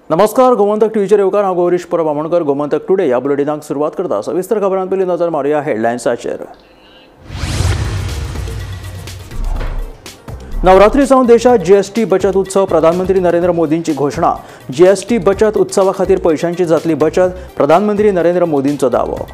नमस्कार, गोमंतक टीव्हीचेर येवकार हांव गौरीश परब आमोणकर. गोमंतक टुडे ह्या बुलेटिनाक सुरवात करता. सविस्तर खबरां पयलीं नजर मारूया हेडलायन्साचेर. नवरात्री सावन देशात जीएसटी बचत उत्सव. प्रधानमंत्री नरेंद्र मोदींची घोषणा. जीएसटी बचत उत्सवा खातीर पैशांची जातली बचत. प्रधानमंत्री नरेंद्र मोदींचो दावो.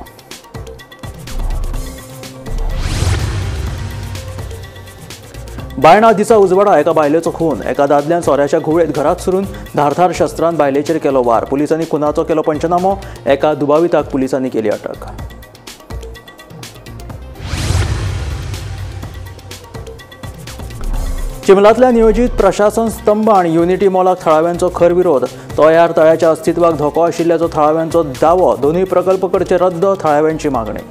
बायणा दिसा उजवाडा एका बायलेचो खून. एका दादल्यान सोऱ्याच्या घुवेत घरात शिरून धारधार शस्त्रान बायलेचेर केलो वार. पुलिसांनी खुनाचो केलो पंचनामो. एका दुबाविताक पुलिसांनी केली अटक. चिमलांतल्या नियोजीत प्रशासन स्तंभ आनी युनिटी मॉलाक थळाव्यांचो खर विरोध. तयार तळ्याच्या अस्तित्वाक धोको आशिल्ल्याचो थळाव्यांचो दावो. दोनूय प्रकल्प करचे रद्द, थळाव्यांची मागणी.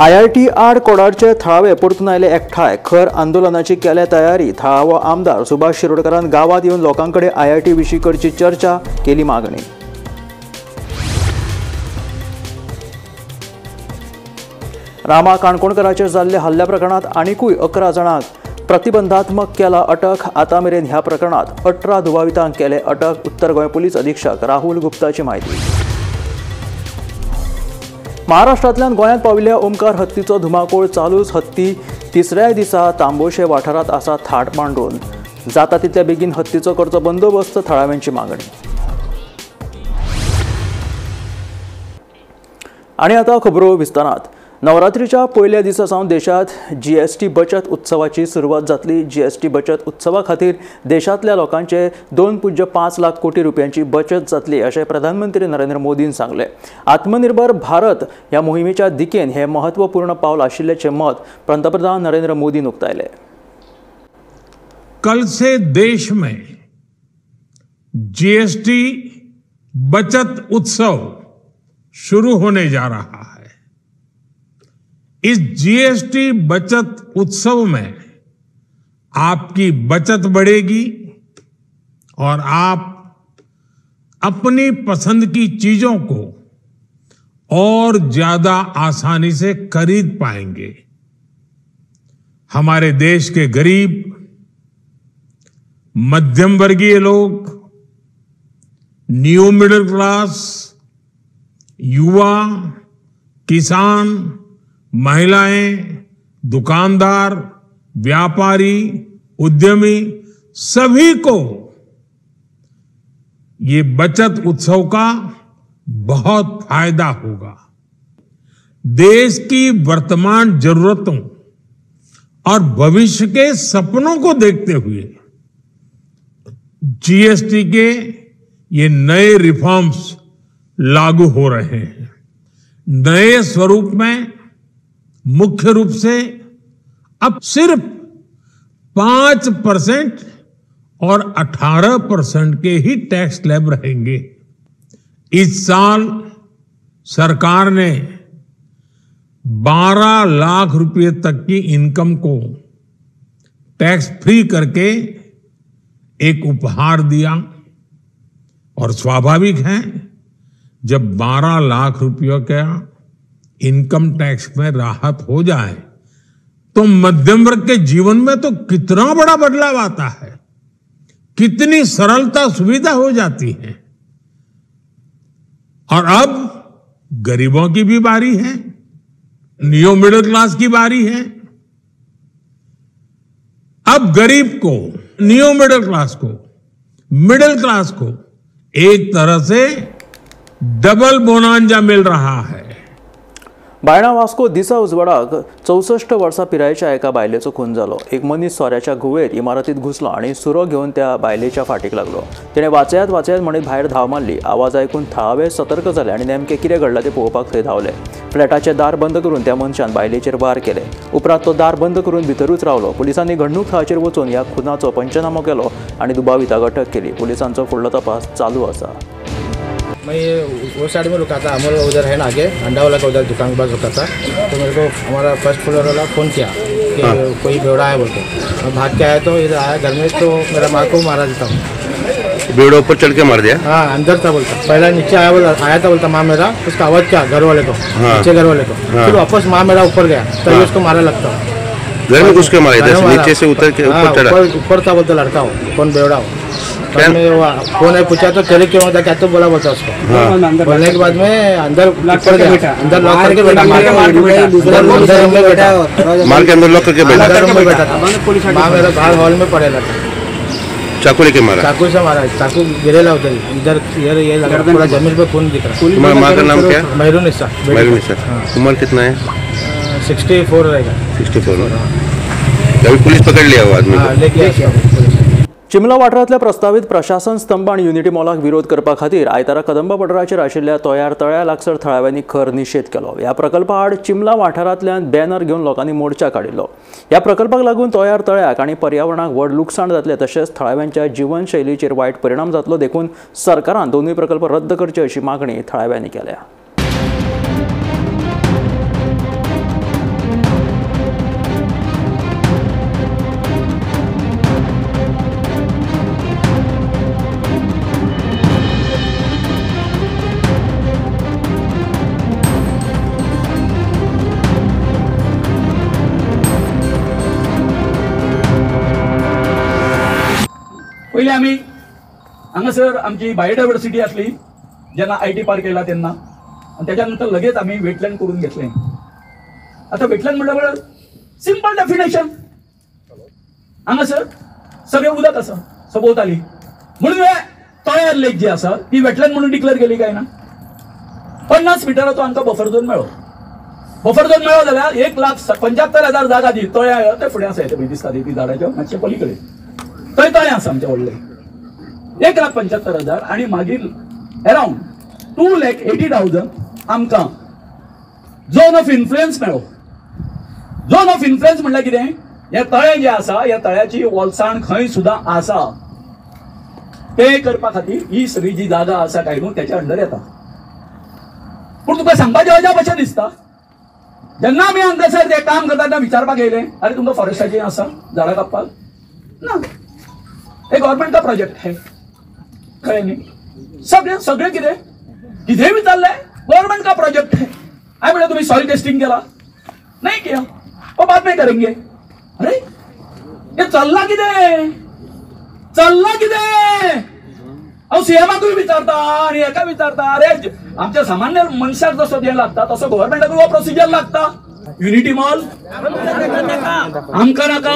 IIT आड कोडारचे थळावे परतून आयले एकठांय. खर आंदोलनाची केल्या तयारी. थळावो आमदार सुभाष शिरोडकरान गांवांत येवन लोकांकडे IIT विशीं करची चर्चा केली मागणी. रामा काणकोणकराचेर जाल्ले हल्ल्या प्रकरणात आनीकूय 11 जाणांक प्रतिबंधात्मक केला अटक. आतां मेरेन ह्या प्रकरणात 18 दुबावितांक केले अटक. उत्तर गोंय पुलीस अधीक्षक राहुल गुप्ताची माहिती. महाराष्ट्रांतल्यान गोंयांत पाविल्ल्या ओमकार हत्तीचो धुमाकूळ चालूच. हत्ती तिसऱ्या दिसा तांबोशे वाठारांत आसा थाट मांडून. जाता तितल्या बेगीन हत्तीचो करचो बंदोबस्त, थळाव्यांची मागणी. आनी आतां खबरो विस्तारांत. नवरात्रीच्या पयल्या दिसा सावन देशात जीएसटी बचत उत्सवाची सुरवात जातली. जीएसटी बचत उत्सवा खातीर देशांतल्या लोकांचे 2.5 लाख कोटी रुपयांची बचत जातली अशें प्रधानमंत्री नरेंद्र मोदीन सांगले. आत्मनिर्भर भारत ह्या मोहिमेच्या दिकेन हे महत्वपूर्ण पावल आशिल्ल्याचें मत पंतप्रधान नरेंद्र मोदीन उक्तायले. कल से देश में जीएसटी बचत उत्सव शुरू होने जा रहा है. इस जीएसटी बचत उत्सव में आपकी बचत बढ़ेगी और आप अपनी पसंद की चीजों को और ज्यादा आसानी से खरीद पाएंगे. हमारे देश के गरीब, मध्यम वर्गीय लोग, न्यू मिडिल क्लास, युवा, किसान, महिलाएं, दुकानदार, व्यापारी, उद्यमी, सभी को ये बचत उत्सव का बहुत फायदा होगा. देश की वर्तमान जरूरतों और भविष्य के सपनों को देखते हुए जीएसटी के ये नए रिफॉर्म्स लागू हो रहे हैं. नए स्वरूप में मुख्य रूप से अब सिर्फ 5% और 18% के ही टैक्स स्लैब रहेंगे. इस साल सरकार ने 12 लाख रुपए तक की इनकम को टैक्स फ्री करके एक उपहार दिया. और स्वाभाविक है, जब 12 लाख रुपयों का इनकम टैक्स में राहत हो जाए तो मध्यम वर्ग के जीवन में तो कितना बड़ा बदलाव आता है, कितनी सरलता सुविधा हो जाती है. और अब गरीबों की भी बारी है, न्यू मिडिल क्लास की बारी है. अब गरीब को, न्यू मिडिल क्लास को एक तरह से डबल बोनांजा मिल रहा है. बायणा वास्को दिसा उजवाडाक 64 वर्सां पिरायेच्या एका बायलेचो खून जालो. एक मनीस सोऱ्याच्या घुवेर इमारतीत घुसलो आनी सुरो घेवन त्या बायलेच्या फाटीक लागलो. तिणें वाचयात म्हणत भायर धांव मारली. आवाज आयकून थळावे सतर्क जाले आनी नेमकें कितें घडलां तें पळोवपाक थंय धांवले. फ्लॅटाचें दार बंद करून त्या मनशान बायलेचेर वार केले. उपरांत तो दार बंद करून भितरूच रावलो. पुलिसांनी घडणूक थळाचेर वचून ह्या खुनाचो पंचनामो केलो आनी दुबाविताक अटक केली. पुलिसांचो फुडलो तपास चालू आसा. मैं वो साइड में रुका था, अमर उधर है ना आगे, अंडा वाला का उधर दुकान के पास रुका था. तो मेरे को हमारा फर्स्ट फ्लोर वाला फ़ोन किया कि कोई बेवड़ा है बोल के. मैं भाग के आया तो इधर आया घर में, तो मेरा माँ को मारा देता हूँ. बेवड़ा ऊपर चढ़ के मार दिया? हाँ, अंदर था बोलता. पहला नीचे आया था बोलता माँ मेरा. उसका आवाज़ क्या घर वाले को, नीचे घर वाले को. फिर वापस माँ मेरा ऊपर गया, तभी उसको मारा लगता. घर में घुस के मारा इधर से नीचे से उतर के ऊपर चढ़ा ऊपर था बोलता लड़का हो कौन बेवड़ा हो मैं फोन है पूछा तो चले क्यों होता क्या तो बोला बोलता उसको बोलने के बाद में अंदर ऊपर गया अंदर लॉक करके बैठा मार के अंदर लॉक करके बैठा था वहाँ मेरा बाहर हॉल में पड़ेला था चाकू लेके मारा चाकू से मारा चाकू गिरेला उधर इधर ये लगा पूरा जमीन पे खून दिख रहा तुम्हारा माँ का नाम क्या है? महरून निशा उम्र कितना है? 64 रहेगा 64। अभी पुलिस पकड़ लिया वो आदमी को। लेके चिमला वाठारांतल्या प्रस्तावित प्रशासन स्तंभ आणि युनिटी मॉलाक विरोध करपा खातीर आयतारा कदंबा पठाराचेर आशिल्ल्या तोयार तळ्या लागसर थळाव्यांनी खर निशेध केलो। ह्या प्रकल्पा आड चिमला वाठारांतल्यान बॅनर घेवन लोकांनी मोर्चा काडिल्लो। ह्या प्रकल्पाक लागून तोयार तळ्याक आनी पर्यावरणाक व्हड लुकसाण जातले तशेंच थळाव्यांच्या जीवनशैलीचेर वायट परिणाम जातलो देखून सरकारान दोनूय प्रकल्प रद्द करचे अशी मागणी थळाव्यांनी केल्या। पहिले आम्ही हांगासर आमची बायोडायव्हर्सिटी असली जेव्हा IT पार्क केला त्यांना आणि त्याच्यानंतर लगेच आम्ही वेटलँड करून घेतले। आता वेटलँड म्हटल्यावर सिंपल डेफिनेशन हांगासर सगळे उदक आसा सभोवताली म्हणून तळ्यार लेक जी आसा ती वेटलँड म्हणून डिक्लेअर केली काय ना 50 मिटराचो आमकां बफर झोन मेळ्ळो। बफर झोन मेळ्ळो जाल्यार 1,75,000 जागा दी तळ्या ते फुडें आसा ते दिसता ती झाडाच्या मातशे पलीकडे थंय तळें आसा आमचें व्हडलें 1,75,000 आनी मागीर अराउंड 2,80,000 आमकां झोन ऑफ इन्फ्लुएन्स मेळ्ळो। झोन ऑफ इन्फ्लुएन्स म्हणल्यार कितें हे तळें जें आसा ह्या तळ्याची वोलसाण खंय सुद्दां आसा ते करपा खातीर ही सगळी जी जागा आसा काय न्हू त्याच्या अंडर येता। पूण तुका सांगपाचें अजाप अशें दिसता जेन्ना आमी हांगासर ते काम करतना विचारपाक येयले अरे तुमकां फॉरेस्टाचें आसा झाडां कापपाक ना ये गवर्नमेंट का प्रोजेक्ट है कहे नहीं सगळे किधे विचारले गवर्नमेंट का प्रोजेक्ट है। आई बोले तुम्हें सॉइल टेस्टिंग केला नहीं किया वो बाद में करेंगे। अरे ये चलना किधे अहो सीएमाक विचारता आणि एका विचारता अरे आमच्या सामान्य मनशाक जसो जे लागता तसो गव्हर्नमेंटाक वो प्रोसिजर लागता। युनिटी मॉल आमका नाका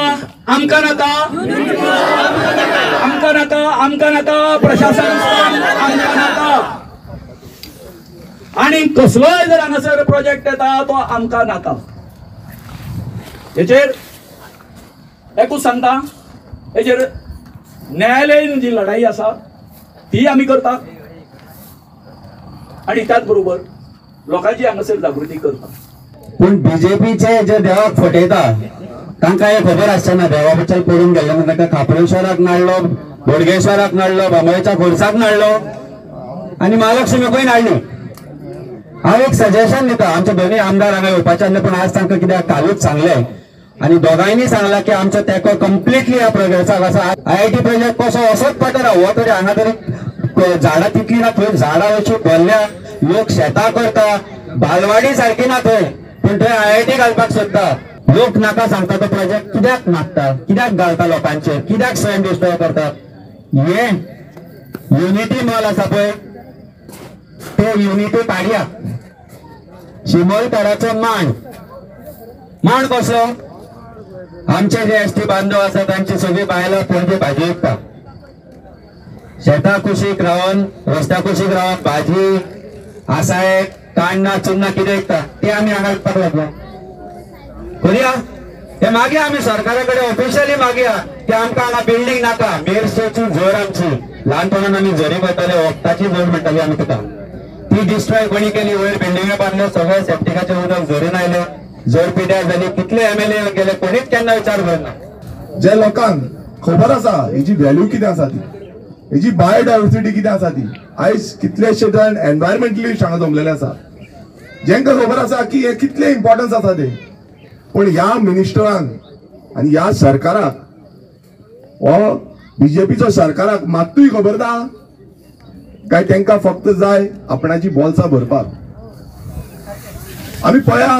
प्रशासन आमका नाका आणि कसलोय जर हांगासर प्रोजेक्ट येता तो आमका नाका। हेचेर एकूच सांगता हेचेर न्यायालयीन जी लढाई आसा ती आमी करता आणि त्याच बरोबर लोकांची हांगासर जागृती करता। पण बीजेपीचे जे देवाक फटयता तांकां हे खबर आसना देवा बद्दल पडून गेल्ले म्हणून ताका खापरेश्वराक नाडलो बोडगेश्वराक नाडलो बांबोळेच्या खोर्साक नाडलो आनी महालक्ष्मीकूय नाडली। हांव एक सजेशन दिता आमचे दोनूय आमदार हांगा येवपाचे आसले पण आज तांकां कित्याक कालूच सांगले आनी दोगांयनी सांगला की आमचो तेंको कंप्लिटली ह्या प्रोग्रेसाक आसा। IIT प्रोजेक्ट कसो असोच पडटा हो तरी हांगा तरी झाडां तितली ना थंय झाडां अशी भरल्या लोक शेतां करता बालवाडी सारकी ना थंय पण थंय IIT घालपाक सोदता लोक नाका सांगता तो प्रोजेक्ट कित्याक नाकता कित्याक घालता लोकांचेर कित्याक स्वयं डिस्ट्रॉय करतात। हे युनिटी मॉल आसा पळय ते युनिटी काडया शिमोलकराचो मांड कसो आमचे जे ST बांधव आसा तांची सगळी बायलां पणजे भाजी विकता शेतां कुशीक रावन रस्त्या कुशीक रावन भाजी आसाय काण्णां चुन्नां कितें विकता ते आमी हांगा विकपाक लागलो करुया ते मागया आमी सरकारा कडेन ऑफिशियली मागया की आमकां हांगा बिल्डींग नाका मेरशेची झर आमची ल्हानपणान आमी झरी पळयताले वखदाची झर म्हणटाली आमी तुका ती डिस्ट्रॉय कोणी केली वयर बिल्डिंगे बांदल्यो सगळे सेप्टिकाचे उदक झरीन आयले झर पिड्यार जाली कितले MLA गेले कोणीच केन्ना विचार करना। जे लोकांक खबर आसा हेची व्हॅल्यू कितें आसा ती हेची बायोडायव्हर्सिटी कितें आसा ती आयज कितलेशे जाण एनवायरमेंटलिस्ट हांगा जमलेले आसा जेंकां खबर आसा की हे कितले इम्पॉर्टन्स आसा ते पण ह्या मिनिस्टरांक आनी ह्या सरकाराक हो बीजेपीचो सरकाराक मात्तूय खबर ना काय तांकां फक्त जाय आपणाची बॉल्सां भरपाक। आमी पळया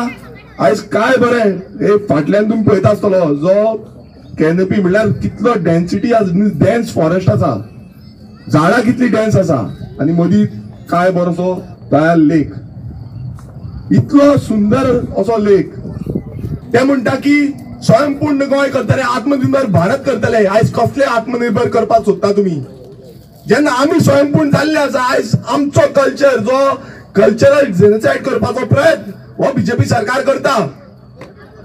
आयज काय बरें हे फाटल्यान तुमी पळयता आसतलो जो कॅनपी म्हणल्यार कितलो डेन्सिटी डेन्स फॉरेस्ट आसा, झाडां कितली डेन्स आसा आनी मदीं काय बरोसो दयाल लेक, इतलो सुंदर असो लेक. ते म्हणटा की स्वयंपूर्ण गोंय करतले, आत्मनिर्भर भारत करतले. आयज कसले आत्मनिर्भर करपाक सोदता तुमी? जेन्ना आमी स्वयंपूर्ण जाल्ले आसा, आयज आमचो कल्चर जो कल्चरल जेनोसायड करपाचो प्रयत्न हो बीजेपी सरकार करता.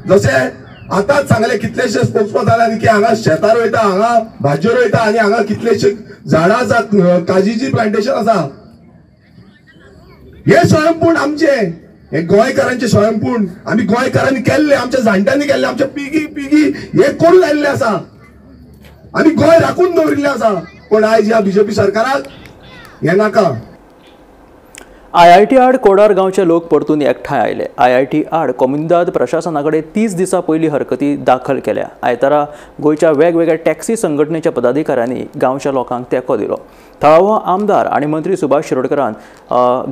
जशें आतांच सांगले कितलेशे स्पोक्समॅन जाल्यार की हांगा शेतार वयता, हांगा भाजयो रोयता आनी हांगा कितलेशे झाडां आसात, काजीची प्लांटेशन आसा. हे स्वयंपूर्ण आमचे, हे गोंयकारांचे स्वयंपूर्ण आमी गोंयकारांनी केल्ले, आमच्या जाणट्यांनी केल्ले, आमच्या पिगी पिगी हे करून आयिल्ले आसा. आमी गोंय राखून दवरिल्ले आसा. पण आयज ह्या बीजेपी सरकाराक हे नाका. IIT आड कोडार गांवचे लोक परतून एकठांय आयले. IIT आड कोमुनिदाद प्रशासनाकडे 30 दिसां पयलीं हरकती दाखल केल्या. आयतारा गोंयच्या वेगवेगळ्या टॅक्सी संघटनेच्या पदाधिकाऱ्यांनी गांवच्या लोकांक तेंको दिलो. थळावो आमदार आनी मंत्री सुभाष शिरोडकरान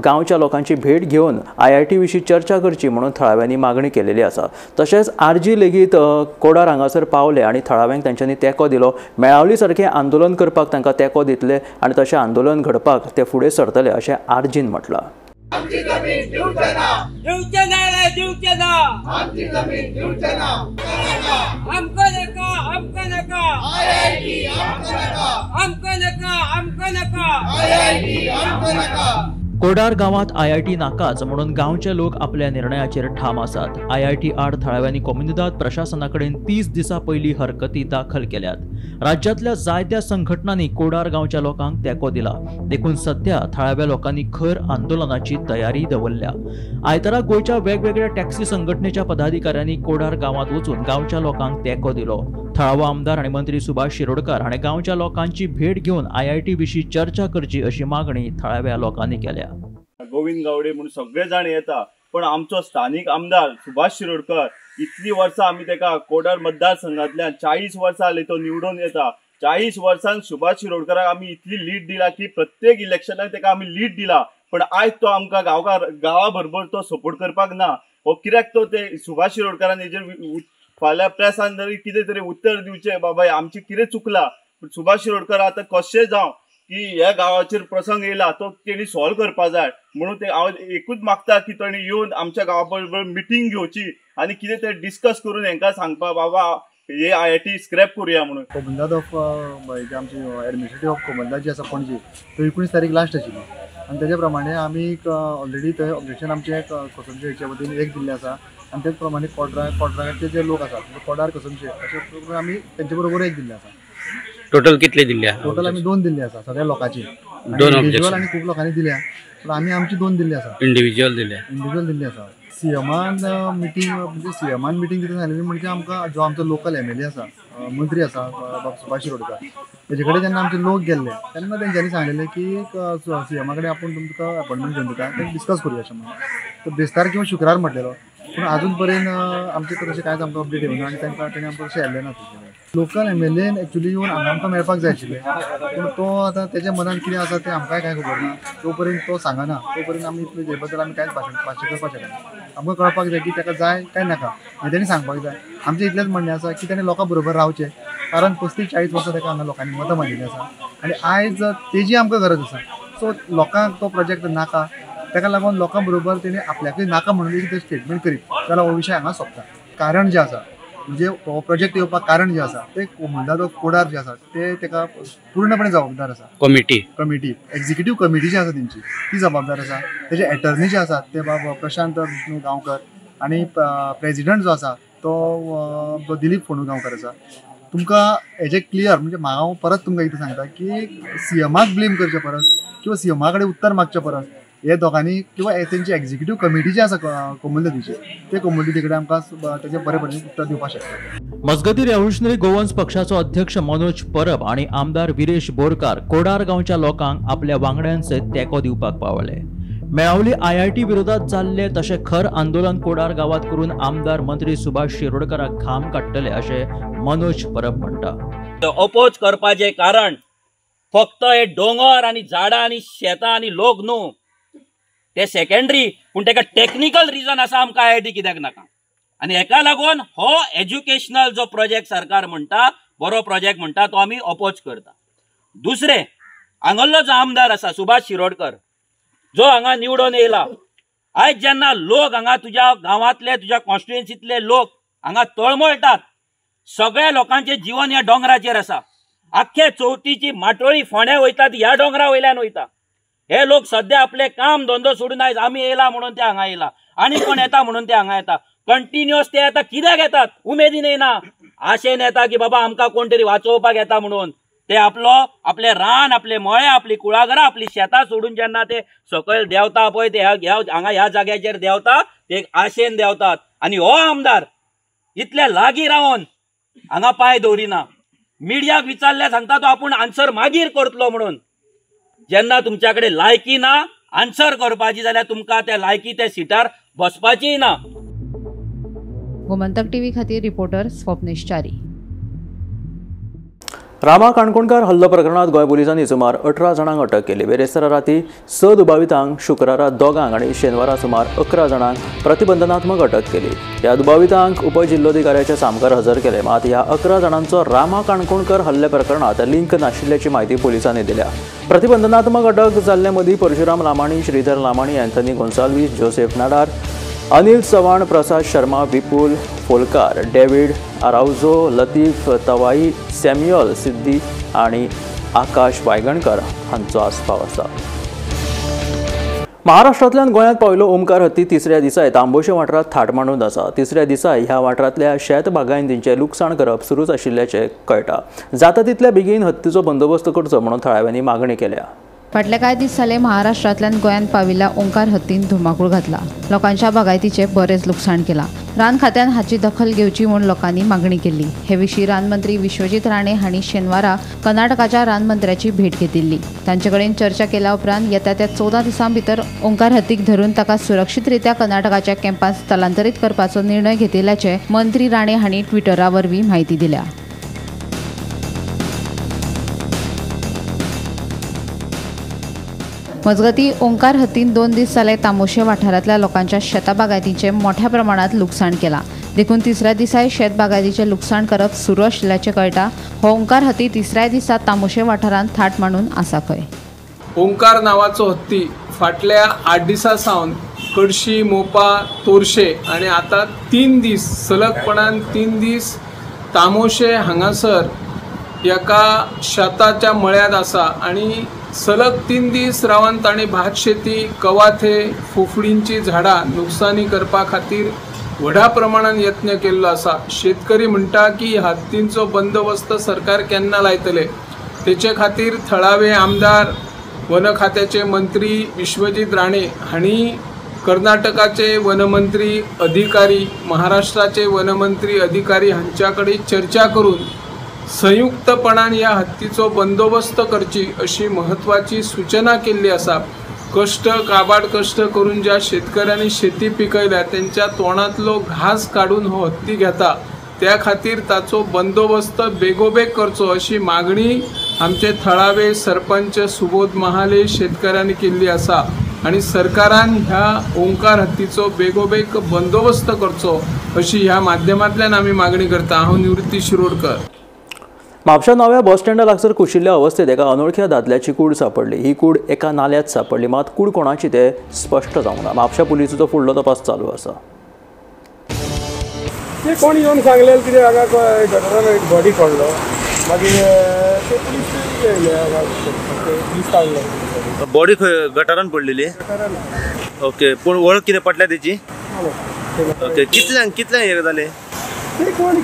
गांवच्या लोकांची भेट घेवन IIT विशीं चर्चा करची म्हणून थळाव्यांनी मागणी केलेली आसा. तशेंच RG लेगीत कोडार हांगासर पावले आनी थळाव्यांक तांच्यांनी तेंको दिलो. मेळावली सारकें आंदोलन करपाक तांकां तेंको दितले आनी तशें आंदोलन घडपाक ते फुडें सरतले अशें RGन म्हटलां. आमची जमीन दिवचे ना, दिवचे ना रे दिवचे ना, आमची जमीन दिवचे ना, हमको नका, हमको नका, IIT हमको नका, हमको नका, हमको नका, IIT हमको नका. कोडार गांवांत IIT नाकाच म्हणून गांवचे लोक आपल्या निर्णयाचेर ठाम आसात. IIT आड थळाव्यांनी कोमुनिदाद प्रशासनाकडेन 30 दिसां पयलीं हरकती दाखल केल्यात. राज्यांतल्या जायत्या संघटनांनी कोडार गांवच्या लोकांक तेंको दिला. देखून सध्या थळाव्या लोकांनी खर आंदोलनाची तयारी दवरल्या. आयतारा गोंयच्या वेगवेगळ्या टॅक्सी संघटनेच्या पदाधिकाऱ्यांनी कोडार गांवांत वचून गांवच्या लोकांक तेंको दिलो. थळावो आमदार आनी मंत्री सुभाष शिरोडकार हाणें गांवच्या लोकांची भेट घेवन IIT विशीं चर्चा करची अशी मागणी थळाव्या लोकांनी केल्या. गोविंद गावडे म्हणून सगळे जाण येता, पण आमचो स्थानिक आमदार सुभाष शिरोडकर इतली वर्सां आमी तेका कोडार मतदारसंघांतल्यान 40 वर्सां जाली तो निवडून येता. 40 वर्सांक सुभाष शिरोडकराक आमी इतली लीड दिला की प्रत्येक इलेक्शनाक तेका आमी लीड दिला. पण आयज तो आमकां गांवा बरोबर तो सपोर्ट करपाक ना. हो कित्याक तो ते सुभाष शिरोडकरान हेजेर फाल्यां प्रेसान जरी कितें तरी उत्तर दिवचें, बाबा आमचें कितें चुकलां. सुभाष शिरोडकर आतां कशें जावं की ह्या गांवाचेर प्रसंग येयला तो तेणी सॉल्व करपाक जाय म्हणून ते हांव एकूच मागता की ताणी येवन आमच्या गांवा बरोबर मिटींग घेवची आनी कितें तें डिस्कस करून हांकां सांगपा बाबा हे IIT स्क्रॅप करूया म्हणून. कोमुनिदाद ऑफ आमची एडमिनिस्ट्रेटिव्ह ऑफ कोमुनिदाद जी आसा पणजी तो 19 तारीख लास्ट आशिल्ली आनी तेजे प्रमाणे आमी ऑलरेडी थंय ऑब्जेक्शन आमचे कसमशे हेचे वतीन एक दिल्लें आसा आनी तेच प्रमाणे कोड्राचे जे लोक आसात कोडार कसमशे अशे प्रमाणे आमी तेंचे बरोबर एक दिल्लें आसा. टोटल कितले दिल्ले? टोटल आमी 2 दिल्ले आसा सगळ्या लोकांची. 2 ऑब्जेक्शन आनी खूब लोकांनी दिल्या पण आमी आमची 2 दिल्ली आसा. इंडिविज्युअल दिल्ली आसा. सीएमान मिटींग कितें जाली म्हणजे आमकां जो आमचो लोकल MLA आसा मंत्री आसा बाब सुभाष शिरोडकर तेजे कडेन जेन्ना आमचे लोक गेल्ले तेन्ना तेंच्यांनी सांगलेलें की सीएमा कडेन आपूण तुमकां अपॉयंटमेंट घेवन दिता तें डिस्कस करूया अशें म्हणून. तो बेस्तार किंवा शुक्रार म्हटलेलो पूण अजून पर्यंत आमचे तशें कांयच आमकां अपडेट येवना आनी तेणी आमकां तशें येल्लें ना. लोकल MLAन एक्चुली येवन हांगा आमकां मेळपाक जाय आशिल्लें पूण तो आतां तेज्या मनान कितें आसा तें आमकांय कांय खबर ना. तो पर्यंत तो सांगना तो पर्यंत आमी हे बद्दल आमी कांयच भाशण करपाक शकना. आमकां कळपाक जाय की ताका जाय काय नाका हें तेणी सांगपाक जाय. आमचें इतलेंच म्हणणें आसा की ताणें लोकां बरोबर रावचें कारण 35-40 वर्सां ताका हांगा लोकांनी मतां मागिल्लीं आसा आनी आयज तेजी आमकां गरज आसा. सो लोकांक तो प्रोजेक्ट नाका ताका लागून लोकां बरोबर तेणी आपल्याकूय नाका म्हणून एक स्टेटमेंट करीत जाल्यार हो विशय हांगा सोंपता. कारण जें आसा म्हणजे हो प्रोजेक्ट येवपाक कारण जें आसा ते कोमुनिदाद ऑफ कोडार जे आसा ते ताका पूर्णपणे जबाबदार आसा. कमिटी एक्झिक्युटीव कमिटी जी आसा तेंची ती जबाबदार आसा. तेजे एटर्नी जे आसात ते बाब प्रशांत गांवकर आनी प्रेजिडंट जो आसा तो दिलीप फोंडू गांवकर आसा. तुमकां हेजे क्लियर म्हणजे हांव परत तुमकां कितें सांगता की सीएमाक ब्लेम करचे परस किंवा सीएमा कडेन उत्तर मागचे परस हे दोगांनी किंवा तेंची एक्झिक्युटीव कमिटी जी आसा कोमुनिदादीची ते कमिटी कडेन आमकां तेजे बरे पद्धतीन उत्तर दिवपाक शकता. मजगती रेव्होल्युशनरी गोवन्स पक्षाचो अध्यक्ष मनोज परब आणि आमदार विरेश बोरकार कोडार गांवच्या लोकांक आपल्या वांगड्यांचे तेंको दिवपाक पावले. मेळावली IIT विरोधात जाल्ले तशें खर आंदोलन कोडार गांवांत करून आमदार मंत्री सुभाष शिरोडकराक घाम काडटले अशें मनोज परब म्हणटा. अपोज करपाचें कारण फक्त हे डोंगर आनी झाडां आनी शेतां आनी लोक न्हू ते सेकंडरी पूण ताका टेक्निकल रिजन आसा आमकां IIT कित्याक नाका. आणि हेका लागून हो एज्युकेशनल जो प्रोजेक्ट सरकार म्हणटा बरो प्रोजेक्ट म्हणटा तो आम्ही अपोज करता. दुसरे हांगल्लो जो आमदार आसा सुभाष शिरोडकर जो हांगा निवडून येयला, आयज जेन्ना लोक हांगा तुज्या गांवांतले तुज्या कॉन्स्टिट्युएन्सीतले लोक हांगा तळमळटात, सगळ्या लोकांचे जीवन ह्या डोंगराचेर आसा. आख्खे चवथीची माटोळी फोंड्या वयतात ह्या डोंगरा वयल्यान वयता. हे लोक सध्या आपले काम धंदो सोडून आयज आमी येयला म्हणून ते हांगा येयला, आनी कोण येता म्हणून ते हांगा येता. कंटिन्युअस ते येता कित्याक येतात? उमेदीन येना, आशेन येता की बाबा आमकां कोण तरी वाचोवपाक येता म्हणून. ते आपले रान, आपले मळे, आपली कुळागरां, आपली शेतां सोडून जेन्ना ते सकयल देंवता पळय ते हांगा ह्या जाग्याचेर देंवता ते आशेन देंवतात. आनी हो आमदार इतले लागीं रावन हांगा पांय दवरिना. मिडियाक विचारल्यार सांगता तो आपूण आन्सर मागीर करतलो म्हणून. जेन्ना तुमच्या कडेन लायकी ना आन्सर करपाची जाल्यार तुमकां त्या लायकी त्या सिटार बसपाची ना. गोमंतक टीव्ही खातीर रिपोर्टर स्वप्नेश च्यारी. रामा काणकोणकार हल्लो प्रकरणात गोंय पुलिसांनी सुमार 18 जाणांक अटक केली. बेरेस्तारा राती 6 दुबावितांक, शुक्रारा 2 आनी शेनवारा सुमार 11 जाणांक प्रतिबंधनात्मक अटक केली. ह्या दुबावितांक उपजिल्लोधिकाऱ्याच्या सामकार हजर केले. मात ह्या 11 जाणांचो रामा काणकोणकार हल्ले प्रकरणात लिंक नाशिल्ल्याची म्हायती पुलिसांनी दिल्या. प्रतिबंधनात्मक अटक जाल्ले मदीं परशुराम लामाणी, श्रीधर लामाणी, अँथनी गोन्साल्वीस, जोसेफ नाडार, अनिल चव्हाण, प्रसाद शर्मा, विपुल फोलकार, डेव्हिड आराउजो, लतीफ तवाई, सॅम्युअल सिद्दी आणि आकाश वायगणकर हांचो आस्पाव आसा. महाराष्ट्रांतल्यान गोंयांत पावलो ओमकार हत्ती तिसऱ्या दिसाय तांबोशे वाठारांत थाट मांडून आसा. तिसऱ्या दिसाय ह्या वाठारांतल्या शेत बागायतींचें लुकसाण करप सुरूच आशिल्ल्याचें कळटा. जाता तितल्या बेगीन हत्तीचो बंदोबस्त करचो म्हणून थळाव्यांनी मागणी केल्या. फाटले कांय दीस जाले महाराष्ट्रांतल्यान गोंयांत पाविल्ल्या ओंकार हत्तीन धुमाकूळ घातला. लोकांच्या बागायतीचे बरेच लुकसाण केला. रान खात्यान हाची दखल घेवची म्हूण लोकांनी मागणी केली. हे विशीं रानमंत्री विश्वजीत राणे हांणी शेनवारा कर्नाटकाच्या रानमंत्र्याची भेट घेतिल्ली. तांचे कडेन चर्चा केल्या उपरांत येता त्या 14 दिसां भितर ओंकार हत्तीक धरून ताका सुरक्षीतरित्या कर्नाटकाच्या कॅम्पांत स्थलांतरीत करपाचो निर्णय घेतिल्ल्याचे मंत्री राणे हांणी ट्विटरा वरवीं म्हायती दिल्या. मजगती ओंकार हत्तीन 2 दीस जाले तामोशे वाठारांतल्या लोकांच्या शेताबागायतींचे मोठ्या प्रमाणात लुकसाण केला. देखून तिसऱ्या दिसाय शेत बागायतीचे लुकसाण करप सुरू आशिल्ल्याचे कळटा. हो ओंकार हत्ती तिसऱ्या दिसा तामोशे वाठारांत थाट मांडून आसा खंय. ओंकार नावाचो हत्ती फाटल्या 8 दिसां सावन कडशी, मोपा, तोरशे आणि आता 3 दीस सलगपणान 3 दीस तामोशे हांगासर एका शेताच्या मळ्यात आसा आणि सलग 3 दीस रावन तांणी भात शेती, कवाथे, फुफडींची झाडां नुकसानी करपा खातीर व्हडा प्रमाणात यत्न केल्लो आसा. शेतकरी म्हणटा की हत्तींचो बंदोबस्त सरकार केन्ना लायतले. तेचे खातीर थळावे आमदार, वन खात्याचे मंत्री विश्वजीत राणे हांणी कर्नाटकाचे वनमंत्री अधिकारी, महाराष्ट्राचे वनमंत्री अधिकारी हांच्या कडेन चर्चा करून संयुक्तपणान ह्या हत्तीचो बंदोबस्त करची अशी महत्वाची सूचना केल्ली आसा. काबाड कष्ट करून ज्या शेतकऱ्यांनी शेती पिकयल्या त्यांच्या तोंडातलो घास काढून हो हत्ती घेता, त्या खातीर ताचो बंदोबस्त बेगोबेग करचो अशी मागणी आमचे थळावे सरपंच सुबोध महाले शेतकऱ्यांनी केल्ली आसा आणि सरकारान ह्या ओंकार हत्तीचो बेगोबेग बंदोबस्त करचो अशी ह्या माध्यमांतल्यान आमी मागणी करता. हांव निवृत्ती शिरोडकर. म्हापशा नव्या बस स्टँडा लागसर कुशिल्ल्या अवस्थेत एका अनोळख्या दादल्याची कूड सापडली. ही कूड एका नाल्यात सापडली, मात कूड कोणाची ते स्पष्ट जावंक ना. म्हापशा पुलिसाचो फुडलो तपास चालू आसा. ते कोण येवन सांगलें कितें हांगा गटरान एक बॉडी पडलो, मागीर ते पुलीस काडलो. बॉडी खंय गटारान पडलेली? ओके, पूण वळख कितें पटल्या तेची? ओके, कितल्यांक हे जालें? ते कोण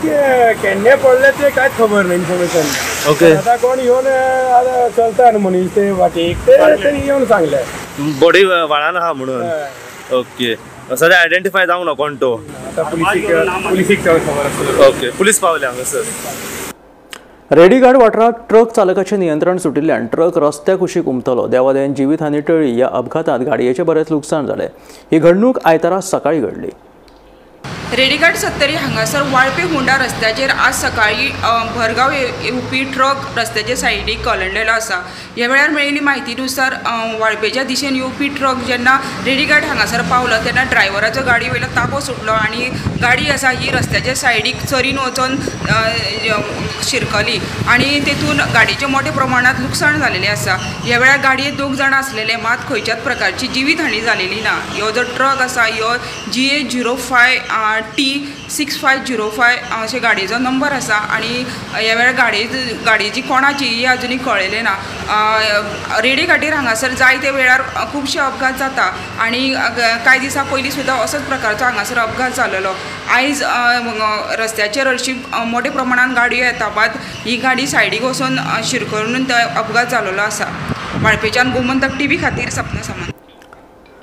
केन्ने पडले ते कांयच खबर ना इन्फॉर्मेशन. ओके, आतां कोण येवन आतां चलता न्हू मनीस ते वाटेक, ते तेणी येवन सांगले बॉडी व्हाळान आहा म्हणून. ओके, सद्या आयडेंटिफाय जावंक ना कोण तो? पुलिसीक खबर आसतलो. ओके, पुलीस पावले हांगासर. रेडीघाट वाठारांत ट्रक चालकाचें नियंत्रण सुटिल्ल्यान ट्रक रस्त्या कुशीक उमटलो. देवादेन जिवीतहानी टळ्ळी. ह्या अपघातांत गाडयेचें बरेंच लुकसाण जालें. ही घडणूक आयतारा सकाळीं घडली. रेडीघाट 70 हांगासर वाळपे होंडा रस्त्याचेर आज सकाळी भरगाव येवपी ट्रक रस्त्याचे सायडीक कलंडलेलो आसा। ह्या वेळार मेळिल्ली म्हायतीनुसार वाळपेच्या दिशेन येवपी ट्रक जेन्ना रेडीघाट हांगासर पावलो तेन्ना ड्रायव्हराचो गाडी वयलो ताबो सुटलो आनी गाडी आसा ही रस्त्याच्या सायडीक चरीन वचून शिरकली आनी तेतून गाडयेचें मोठ्या प्रमाणात लुकसाण जालेलें आसा। ह्या वेळार गाडयेंत 2 जाणां आसलेले, मात खंयच्याच प्रकारची जिवीतहानी जालेली ना। ह्यो जो ट्रक आसा ह्यो GA05T6505 अशे गाडयेचो नंबर आसा आनी ह्या वेळार गाडयेची कोणाची ही अजुनी कळयलें ना। रेडीघाटीर हांगासर जायते वेळार खुबशे अपघात जाता आनी कांय दिसा पयलीं सुद्दां असोच प्रकारचो हांगासर अपघात जालेलो। आयज रस्त्याचेर हरशी मोठ्या प्रमाणात गाडयो येता, मात ही गाडी सायडीक वचून शिरकरून अपघात जालेलो आसा। वाळपेच्यान गोमंतक TV खातीर सपना सामंत।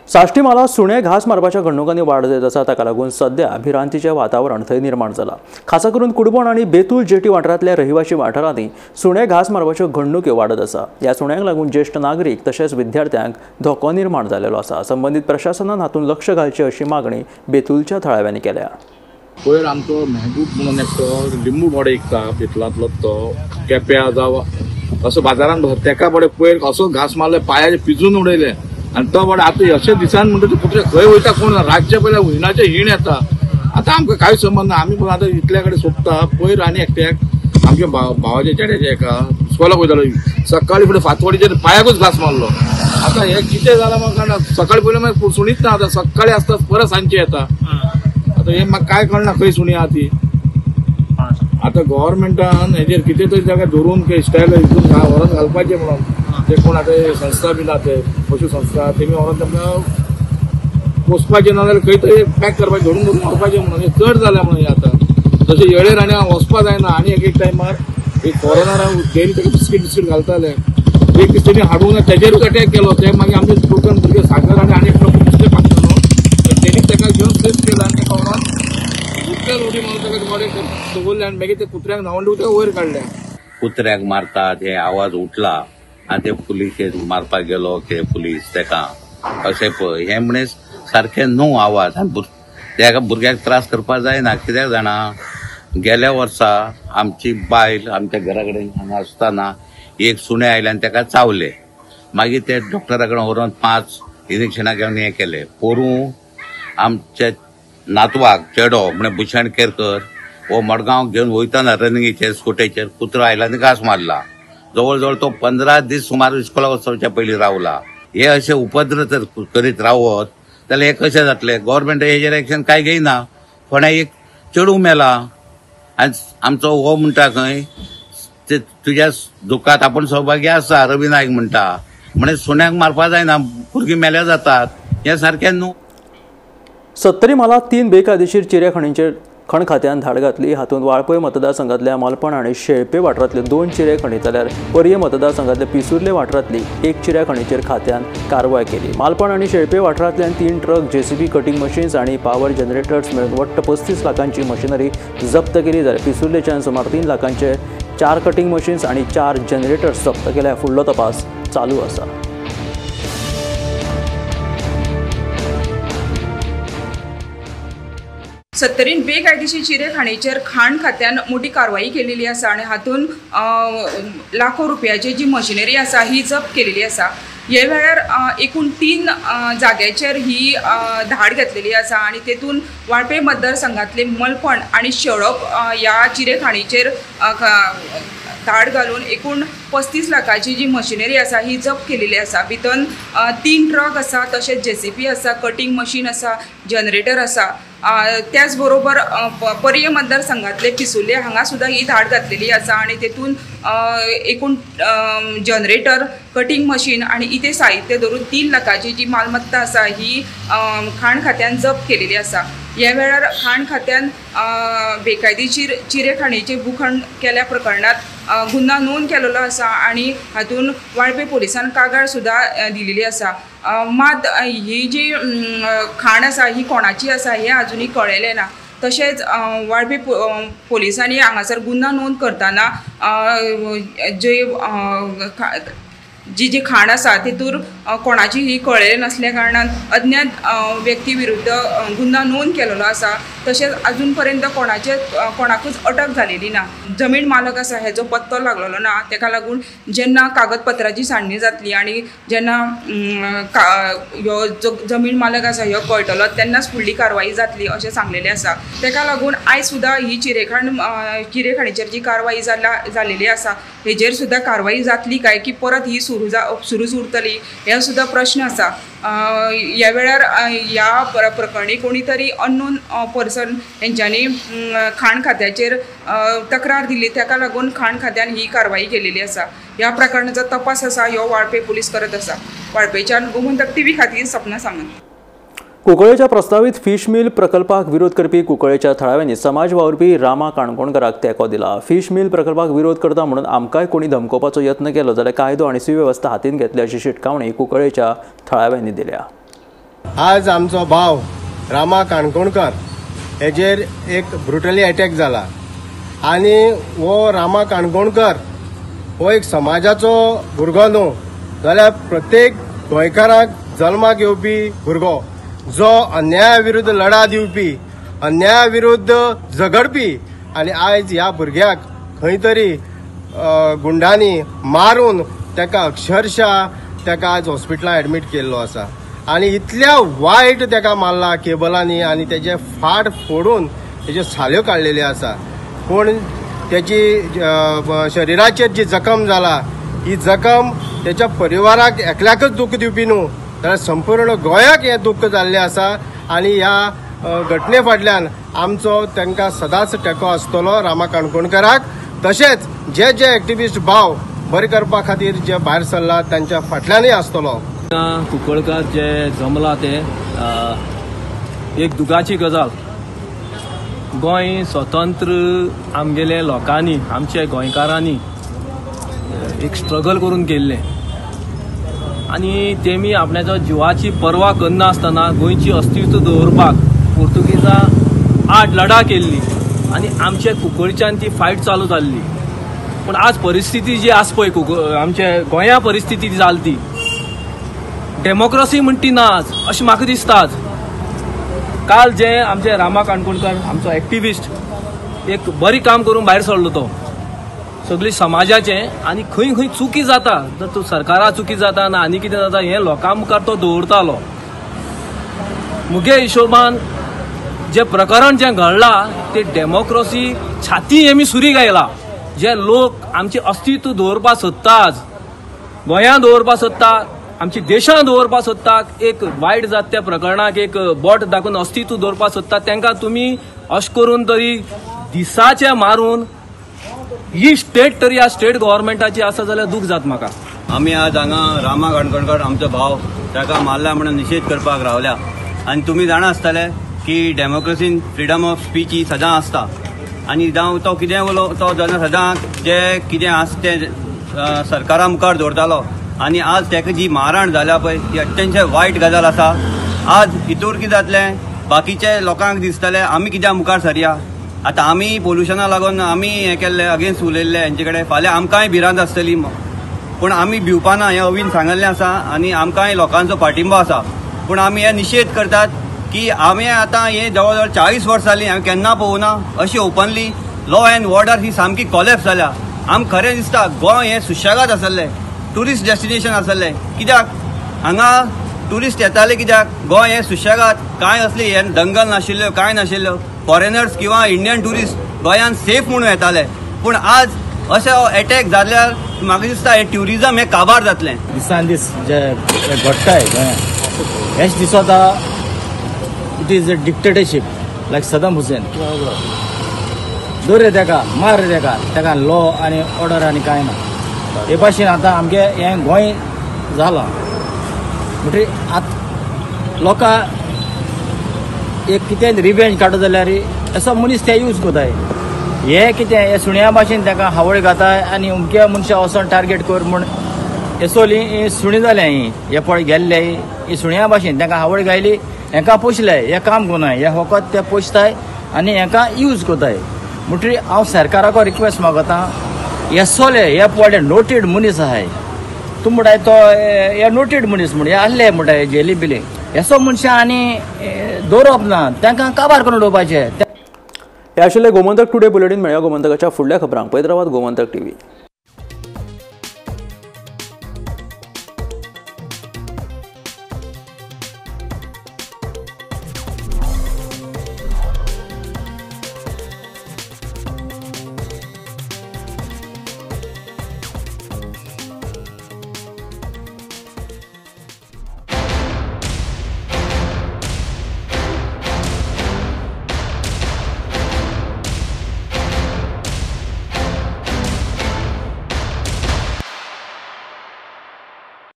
साश्टीमाला सुणे घास मारपाच्या घडणुकांनी वाड जायत आसा, ताका लागून सध्या भिरांतीचें वातावरण थंय निर्माण जाला। खासा करून कुडबण आनी बेतूल जेटी वाठारांतल्या रहिवासी वाठारांनी सुणे घास मारपाच्यो घडणुक्यो वाडत आसा। ह्या सुण्यांक लागून ज्येष्ठ नागरीक तशेंच विद्यार्थ्यांक धोको निर्माण जालेलो आसा। संबंधीत प्रशासनान हातूंत लक्ष घालचें अशी मागणी बेतूलच्या थळाव्यांनी केल्या। पयर आमचो मेहबूब म्हणून एकटो लिंबू मोडे विकता बेतलांतलो, तो केप्यां जावं असो बाजारांत तेका बडे पयर असो घास मारले, पांयाचे पिजून उडयले आनी तो बडे आतां अशे दिसान म्हणटा कुठे खंय वयता कोण राज्य पयल्या हुयनाचें हीण येता। आतां आमकां कांय संबंद ना, आमी आतां इतल्या कडेन सोंपता। पयर आनी एकट्याक आमच्या भावाच्या चेड्याच्या एका इस्कॉलाक वयतालो, सकाळी फुडें फातवडीचेर पांयाकूच घास मारलो। आतां हें कितें जालां म्हाका सकाळी पयलें मागीर सुणीत ना, आतां सकाळी आसता परत सांजचे येता। आतां हें म्हाका काय कळना खंय सुणी आहा ती। आतां गव्हर्मेंटान हेजेर कितें तरी जाग्यार धरून स्टायल हितून व्हरून घालपाचें म्हणून ते कोण आतां संस्था बी ना, ते पशु संस्था तेमी व्हरून तांकां पोसपाचें ना जाल्यार खंय तरी पॅक करपाचें, धरून धरून व्हरपाचें म्हणून। हें चड जालें म्हणून आतां जशें येळेर आनी हांव वचपा जायना आनी एक टायमार एक कोरोना डेली तेका बिस्कीट घालताले, एक दीस तेणी हाडून तेजेरूच अटॅक केलो। ते मागीर आमचे लोकल भुरगे सागर आनी एक लोक नुस्तें पागतालो, तेणी तेका घेवन सेफ केलो आनी तेका व्हरून उदकान उडी मारून तेका बरें दवरलें आनी मागीर ते कुत्र्याक न्हांवून दिवन वयर काडले। कुत्र्याक मारतात हे आवाज उठला आनी ते पुलीस मारपाक गेलो की पुलीस तेका अशें पळय हें म्हणें सारकें न्हू आवाज। आनी तेका भुरग्याक त्रास करपाक जायना। कित्याक जाणा गेल्या वर्सा आमची बायल आमच्या घरा कडेन हांगा आसतना एक सुणें आयल्यान तेका चावले, मागीर ते डॉक्टरा कडेन व्हरून 5 इंजेक्शनां घेवन हें केलें। पोरूं आमच्या नातवाक चेडो म्हणजे भुशण केरकर हो मडगांव घेवन वयतना रनिंगेचेर स्कुटेचेर कुत्रो आयला आनी घास मारला। जवळ जवळ तो 15 दीस सुमार इस्कॉलाक वचपाच्या पयलीं रावला। हे अशे उपद्रव जर करीत रावत जाल्यार हे कशें जातलें? गव्हर्मेंट हेजेर एक्शन कांय घेयना। कोणा एक चेडूं मेला आनी आमचो हो म्हणटा खंय ते तुज्या दुखात आपण सौभाग्य आसा, रवी नायक म्हणटा म्हणजे सुण्यांक मारपा जायना, भुरगीं मेल्या जातात, हें सारकें न्हू। 70 माला 3 बेकायदेशीर चिरे खणींचेर खण खात्यान धाड घातली। हातूंत वाळपय मतदारसंघातल्या मालपण आनी शेळपे वाठारांतले 2 चिरे खणी जाल्यार पर्ये मतदारसंघातल्या पिसुर्ले वाठारांतली 1 चिऱ्या खणीचेर खात्यान कारवाय केली। मालपण आनी शेळपे वाठारांतल्यान 3 ट्रक, JCB कटिंग मशीन्स आनी पावर जनरेटर्स मेळून वट्ट 35 लाखांची मशिनरी जप्त केली, जाल्यार पिसुर्लेच्यान सुमार 3 लाखांचे 4 कटिंग मशीन्स आनी 4 जनरेटर्स जप्त केल्या। फुडलो तपास चालू आसा। 70 बेकायदेशीर चिरे खाणीचेर खाण खात्यान मोठी कारवाई केलेली आसा आनी हातून लाखो रुपयाची जी मशिनरी आसा ही जप्त केलेली आसा। हे वेळार एकूण 3 जाग्याचेर ही धाड घेतलेली आसा आनी तेतून वाळपे मतदारसंघातले मलपण आनी शेळप ह्या चिरे खाणीचेर धाड घालून एकूण 35 लाखाची जी मशिनरी आसा ही जप्त केलेली आसा। भितन 3 ट्रक आसा, तशेंच JCB आसा, कटिंग मशीन आसा, जनरेटर आसा। त्याच बरोबर पर्ये मतदारसंघातले पिसुर्ले हांगा सुद्दां ही धाड घातलेली आसा आनी तेतून एकूण जनरेटर, कटिंग मशीन आनी इतर साहित्य धरून 3 लाखाची जी मालमत्ता आसा ही खाण खात्यान जप्त केलेली आसा। ह्या वेळार खाण खात्यान बेकायदेशीर चिरे खाणीचे भूखंड केल्या प्रकरणात गुन्हा नोंद केलेलो आसा आनी हातून वाळपे पोलिसान कागाळ सुद्दां दिलेली आसा। मात ही जी खाण आसा ही कोणाची आसा हें अजुनी कळयलें ना। तशेंच वाळपे पोलिसांनी हांगासर गुन्हा नोंद करतना जे जी खाण आसा तितूर कोणाची ही कळलेले नसल्या कारणान अज्ञात व्यक्ती विरुद्ध गुन्हा नोंद केलेलो आसा. तशेंच अजून पर्यंत कोणाकूच अटक जालेली ना. जमीन मालक आसा हेजो पत्तो लागलेलो ना. ताका लागून जेन्ना कागदपत्राची सांडणी जातली आनी जेन्ना ह्यो जो जमीन मालक आसा ह्यो कळटलो तेन्नाच फुडली कारवाई जातली अशें सांगलेलें आसा. ताका लागून आयज सुद्दां ही चिरेखाणीचेर जी कारवाई जालेली आसा हेजेर सुद्दां कारवाई जातली काय की परत ही सुरूच उरतली हे सुद्दां प्रश्न आसा. ह्या वेळार ह्या प्रकरणी कोणी तरी अननोन पर्सन हेंच्यांनी खाण खात्याचेर तक्रार दिली ताका लागून खाण खात्यान ही कारवाई केलेली आसा. ह्या प्रकरणाचो तपास आसा ह्यो वाळपय पुलीस करत आसा. वाळपयच्यान गोमंतक टीव्ही खातीर सपना सामंत. कुंकळेच्या प्रस्तावित फिश मिल प्रकल्पाक विरोध करपी कुंकळेच्या थळाव्यांनी समाज वावुरपी रामा काणकोणकाराक तेंको दिला. फिश मिल प्रकल्पाक विरोध करता म्हणून आमकांय कोणी धमकोवपाचो यत्न केलो जाल्यार कायदो आनी सुवेवस्था हातीन घेतली अशी शिटकावणी कुंकळेच्या थळाव्यांनी दिल्या. आज आमचो भाव रामा काणकोणकर हेजेर एक ब्रुटली अटॅक जाला आनी हो रामा काणकोणकर हो एक समाजाचो भुरगो न्हू जाल्यार प्रत्येक गोंयकाराक जल्माक येवपी भुरगो जो अन्याया विरुद्ध लढा दिवपी अन्याया विरुद्ध झगडपी आनी आयज ह्या भुरग्याक खंय तरी गुंडांनी मारून ताका अक्षरशः ताका आज हॉस्पिटलांत एडमीट केल्लो आसा आनी इतल्या वायट ताका मारला केबलांनी आनी तेजे फाट फोडून तेज्यो साल्यो काडलेल्यो आसा. पूण तेजी शरिराचेर जी जखम जाला ही जखम तेच्या परिवाराक एकल्याकच दूख दिवपी न्हू जाल्यार संपूर्ण गोंयाक हें दुख्ख जाल्लें आसा आनी ह्या घटने फाटल्यान आमचो तांकां सदांच तेंको आसतलो रामा काणकोणकाराक. तशेंच जे एक्टिविस्ट भाव बरें करपा खातीर जे भायर सरला तांच्या फाटल्यानय आसतलो. कुंकळकार जे जमला ते एक दुखाची गजाल. गोंय स्वतंत्र आमगेले लोकांनी आमचे गोंयकारांनी एक स्ट्रगल करून केल्लें आनी तेमी आपणाच्या जिवाची पर्वा करनासतना गोंयची अस्तित्व दवरपाक पोर्तुगीजां आड लढा केल्ली आनी आमचे कुंकळच्यान ती फायट चालू जाल्ली. पूण आज परिस्थिती जी आसा पळय आमचे गोंया परिस्थिती जाली ती डेमोक्रेसी म्हणटी ना आज अशें म्हाका दिसता. आज काल जे आमचे रामा काणकोणकर आमचो एक्टिविस्ट एक बरी काम करून भायर सरलो तो सगळी समाजाचें आनी खंय खंय चुकी जाता जर तो सरकारा चुकी जाता ना आनी कितें जाता हें लोकां मुखार तो दवरतालो. मुगे हिशोबान जे प्रकरण जें घडलां ते डेमोक्रेसी छाती आमी सुरी गायला. जे लोक आमचें अस्तित्व दवरपाक सोदता आज गोंयांत दवरपाक सोदता आमच्या देशांत दवरपाक सोदतात एक वायट जाता त्या प्रकरणाक एक बोट दाखोवन अस्तित्व दवरपाक सोदतात तांकां तुमी अशें करून तरी दिसाचे मारून ही स्टेट तरी ह्या स्टेट गव्हर्मेंटाची आसा जाल्यार दूख जाता म्हाका. आमी आज हांगा रामा काणकोणकर आमचो भाव ताका मारला म्हणून निशेध करपाक रावल्या आनी तुमी जाणा आसतले की डेमोक्रेसीन फ्रिडम ऑफ स्पीच ही सदां आसता आनी जावं तो कितें उलो तो सदां जे कितें आसा तें सरकारा मुखार दवरतालो आनी आज ताका जी मारहाण जाल्या पळय ती अत्यंत वायट गजाल आसा. आज हितूर कितें जातलें बाकीचे लोकांक दिसतलें आमी कित्याक मुखार सरया. आतां आमी पोल्युशना लागून आमी हें केल्लें अगेन्स्ट उलयल्ले हेंचे कडेन फाल्यां आमकांय भिरांत आसतली पूण आमी भिवपाना हें अवीन सांगल्लें आसा आनी आमकांय लोकांचो पाठिंबो आसा. पूण आमी हें निशेध करतात की आमी आतां हें जवळ जवळ 40 वर्सां जालीं हांवें केन्ना पळोवना अशी ओपनली लॉ एंड ऑर्डर ही सामकी कॉलेप्स जाल्या. आमकां खरें दिसता गोंय हें सुशेगाद आसलें टुरिस्ट डेस्टिनेशन आसलें कित्याक हांगा टुरिस्ट येताले कित्याक गोंय हें सुशेगाद कांय असली हें दंगल नाशिल्ल्यो कांय नाशिल्ल्यो फॉरेनर्स किंवा इंडियन टुरिस्ट गोंयांत सेफ म्हणून येताले. पूण आज अशें अटॅक जाल्यार म्हाका दिसता हें ट्युरिजम हें काबार जातलें. दिसान दीस जे घडटाय गोंयांत हेच दिसता इट इज अ डिक्टेटरशीप लायक सदाम हुसेन. दवर रे तेका मार रे तेका लॉ आनी ऑर्डर आनी कांय ना. हे भाशेन आतां आमगे हें गोंय जालां म्हणटरी आतां लोकां एक कितें रिवेंज काडूं जाल्यार असो मनीस ते यूज कोताय. हे कितें हे सुण्या भाशेन ताका हावळ घाताय आनी अमक्या मनशा वचोन टार्गेट कर म्हूण एसोली सुणी जालें हे पळय गेल्ले ही सुण्या भाशेन तांकां हावळ गायली हेका पोशले हे काम कोनाय हे फकत ते पोसताय आनी हेका यूज कोताय. म्हणटरी हांव सरकाराक रिक्वेस्ट मागता हे सोले हे पडे नोटेड मनीस आहाय तुम म्हणटाय तो हे नोटेड मनीस म्हण हे आहले म्हणटाय जेली बिली हेसो मनशां आनी दवरप ना तांकां काबार करून उडोवपाचें. हे आशिल्ले गोमंतक टुडे बुलेटिन. मेळया गोमंतकाच्या फुडल्या खबरांक. पळयत रावात गोमंतक TV.